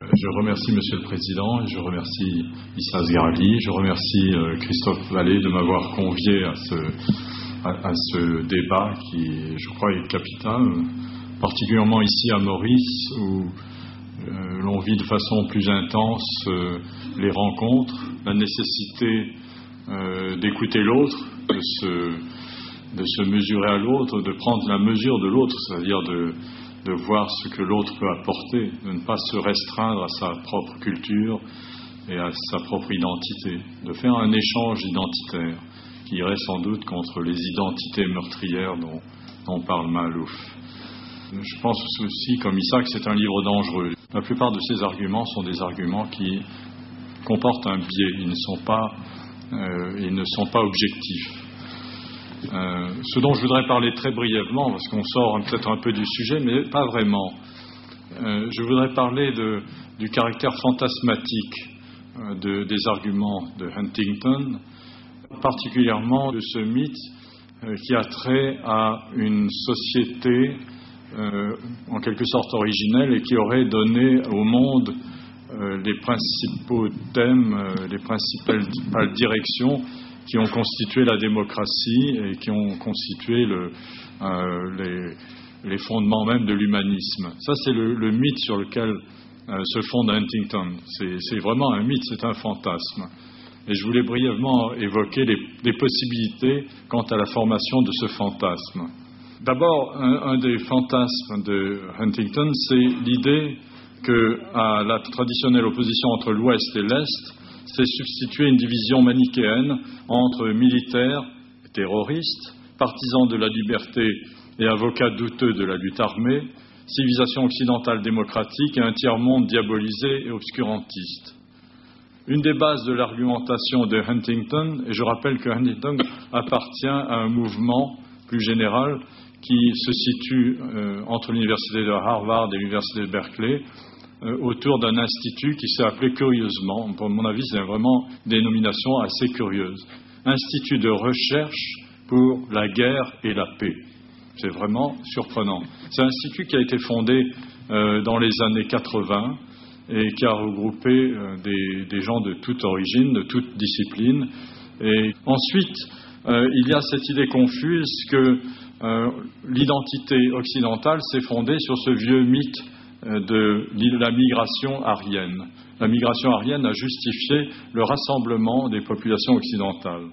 Je remercie Monsieur le Président, je remercie Issa Asgharali, je remercie Christophe Vallée de m'avoir convié à ce débat qui, je crois, est capital, particulièrement ici à Maurice, où l'on vit de façon plus intense les rencontres, la nécessité d'écouter l'autre, de se mesurer à l'autre, de prendre la mesure de l'autre, c'est-à-dire de voir ce que l'autre peut apporter, de ne pas se restreindre à sa propre culture et à sa propre identité, de faire un échange identitaire qui irait sans doute contre les identités meurtrières dont parle Maalouf. Je pense aussi, comme Issa, que c'est un livre dangereux. La plupart de ces arguments sont des arguments qui comportent un biais, ils ne sont pas objectifs. Ce dont je voudrais parler très brièvement, parce qu'on sort peut-être un peu du sujet, mais pas vraiment. Je voudrais parler du caractère fantasmatique des arguments de Huntington, particulièrement de ce mythe qui a trait à une société en quelque sorte originelle et qui aurait donné au monde les principaux thèmes, les principales directions qui ont constitué la démocratie et qui ont constitué les fondements même de l'humanisme. Ça, c'est le mythe sur lequel se fonde Huntington. C'est vraiment un mythe, c'est un fantasme. Et je voulais brièvement évoquer les possibilités quant à la formation de ce fantasme. D'abord, un des fantasmes de Huntington, c'est l'idée qu'à la traditionnelle opposition entre l'Ouest et l'Est, c'est substituer une division manichéenne entre militaires et terroristes, partisans de la liberté et avocats douteux de la lutte armée, civilisation occidentale démocratique et un tiers-monde diabolisé et obscurantiste. Une des bases de l'argumentation de Huntington, et je rappelle que Huntington appartient à un mouvement plus général qui se situe entre l'université de Harvard et l'université de Berkeley, autour d'un institut qui s'est appelé curieusement, pour mon avis c'est vraiment une dénomination assez curieuse, Institut de recherche pour la guerre et la paix. C'est vraiment surprenant. C'est un institut qui a été fondé dans les années 80 et qui a regroupé des gens de toute origine, de toute discipline. Et ensuite, il y a cette idée confuse que l'identité occidentale s'est fondée sur ce vieux mythe de la migration aryenne. La migration aryenne a justifié le rassemblement des populations occidentales.